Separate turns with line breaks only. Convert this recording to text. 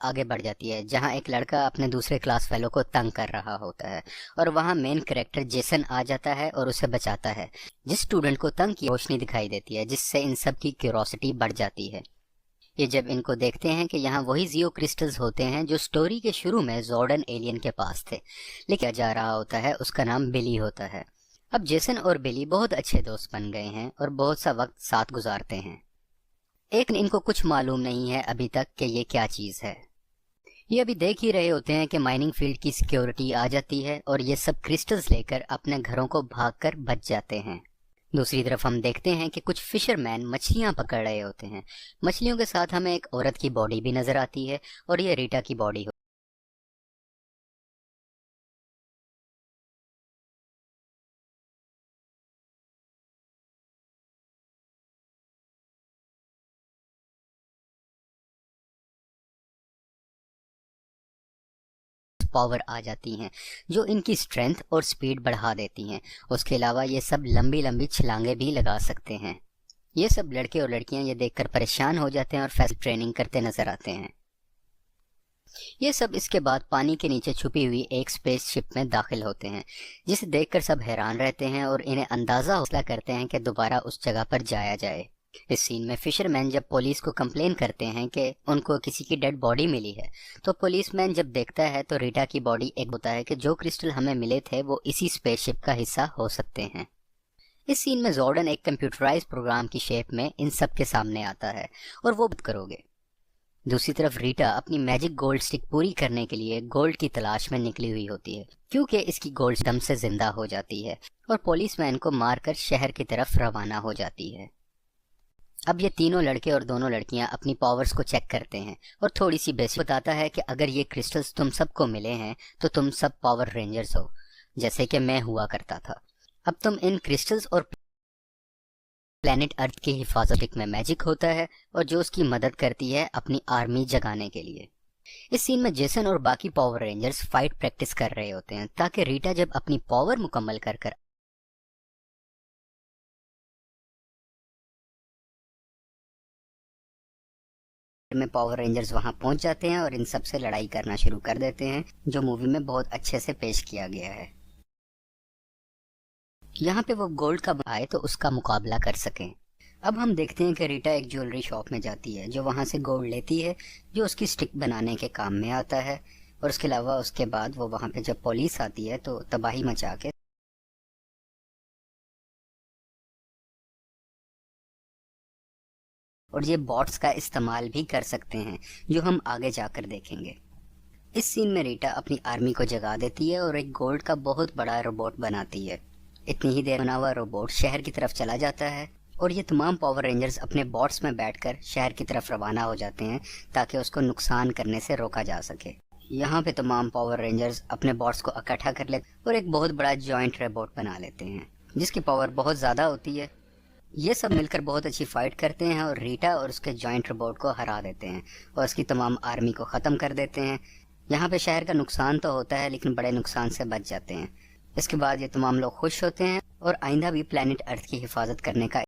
आगे बढ़ जाती है, जहां एक लड़का अपने दूसरे क्लास फेलो को तंग कर रहा होता है और वहां मेन कैरेक्टर जेसन आ जाता है और उसे बचाता है। जिस स्टूडेंट को तंग की रोशनी दिखाई देती है, जिससे इन सब की क्यूरोसिटी बढ़ जाती है। ये जब इनको देखते हैं कि यहाँ वही जियो क्रिस्टल्स होते हैं जो स्टोरी के शुरू में जॉर्डन एलियन के पास थे, लेकिन जा रहा होता है उसका नाम बिली होता है। अब जेसन और बिली बहुत अच्छे दोस्त बन गए हैं और बहुत सा वक्त साथ गुजारते हैं। एक इनको कुछ मालूम नहीं है अभी तक कि ये क्या चीज है। ये अभी देख ही रहे होते हैं कि माइनिंग फील्ड की सिक्योरिटी आ जाती है और ये सब क्रिस्टल्स लेकर अपने घरों को भागकर बच जाते हैं। दूसरी तरफ हम देखते हैं कि कुछ फिशरमैन मछलियां पकड़ रहे होते हैं। मछलियों के साथ हमें एक औरत की बॉडी भी नजर आती है और ये रीटा की बॉडी पावर आ जाती हैं जो इनकी स्ट्रेंथ और स्पीड बढ़ा देती हैं। उसके अलावा ये सब लंबी लंबी छलांगे भी लगा सकते हैं। ये सब लड़के और लड़कियां ये देखकर परेशान हो जाते हैं और फैस्ट ट्रेनिंग करते नजर आते हैं। ये सब इसके बाद पानी के नीचे छुपी हुई एक स्पेसशिप में दाखिल होते हैं, जिसे देखकर सब हैरान रहते हैं और इन्हें अंदाजा हौसला करते हैं कि दोबारा उस जगह पर जाया जाए। इस सीन में फिशरमैन जब पुलिस को कंप्लेन करते हैं कि उनको किसी की डेड बॉडी मिली है, तो पुलिसमैन जब देखता है तो रीटा की बॉडी एक होता है कि जो क्रिस्टल हमें मिले थे वो इसी स्पेसशिप का हिस्सा हो सकते हैं। इस सीन में जॉर्डन एक कंप्यूटराइज्ड प्रोग्राम की शेप में इन सब के सामने आता है और वो करोगे। दूसरी तरफ रीटा अपनी मैजिक गोल्ड स्टिक पूरी करने के लिए गोल्ड की तलाश में निकली हुई होती है, क्योंकि इसकी गोल्ड दम से जिंदा हो जाती है और पुलिसमैन को मारकर शहर की तरफ रवाना हो जाती है। अब ये तीनों लड़के और दोनों लड़कियां अपनी पावर्स को चेक करते हैं और थोड़ी सी बेसिक बताता है कि अगर ये क्रिस्टल्स तुम सबको मिले हैं तो तुम सब पावर रेंजर्स हो, जैसे कि मैं हुआ करता था। अब तुम इन क्रिस्टल्स और प्लेनेट अर्थ की हिफाजत में मैजिक होता है और जो उसकी मदद करती है अपनी आर्मी जगाने के लिए। इस सीन में जेसन और बाकी पावर रेंजर्स फाइट प्रैक्टिस कर रहे होते हैं ताकि रीटा जब अपनी पावर मुकम्मल कर में पावर रेंजर्स वहां पहुंच जाते हैं और इन सब से लड़ाई करना शुरू कर देते हैं, जो मूवी में बहुत अच्छे से पेश किया गया है। यहाँ पे वो गोल्ड का आए तो उसका मुकाबला कर सकें। अब हम देखते हैं कि रीटा एक ज्वेलरी शॉप में जाती है, जो वहां से गोल्ड लेती है जो उसकी स्टिक बनाने के काम में आता है। और उसके अलावा उसके बाद वो वहां पे जब पुलिस आती है तो तबाही मचा के और ये बॉट्स का इस्तेमाल भी कर सकते हैं, जो हम आगे जाकर देखेंगे। इस सीन में रीटा अपनी आर्मी को जगा देती है और एक गोल्ड का बहुत बड़ा रोबोट बनाती है। इतनी ही देर बना हुआ रोबोट शहर की तरफ चला जाता है और ये तमाम पावर रेंजर्स अपने बॉट्स में बैठकर शहर की तरफ रवाना हो जाते हैं ताकि उसको नुकसान करने से रोका जा सके। यहाँ पे तमाम पावर रेंजर्स अपने बॉट्स को इकट्ठा कर लेते और एक बहुत बड़ा जॉइंट रोबोट बना लेते हैं, जिसकी पावर बहुत ज्यादा होती है। ये सब मिलकर बहुत अच्छी फाइट करते हैं और रीटा और उसके जॉइंट रोबोट को हरा देते हैं और उसकी तमाम आर्मी को खत्म कर देते हैं। यहाँ पे शहर का नुकसान तो होता है लेकिन बड़े नुकसान से बच जाते हैं। इसके बाद ये तमाम लोग खुश होते हैं और आइंदा भी प्लेनेट अर्थ की हिफाजत करने का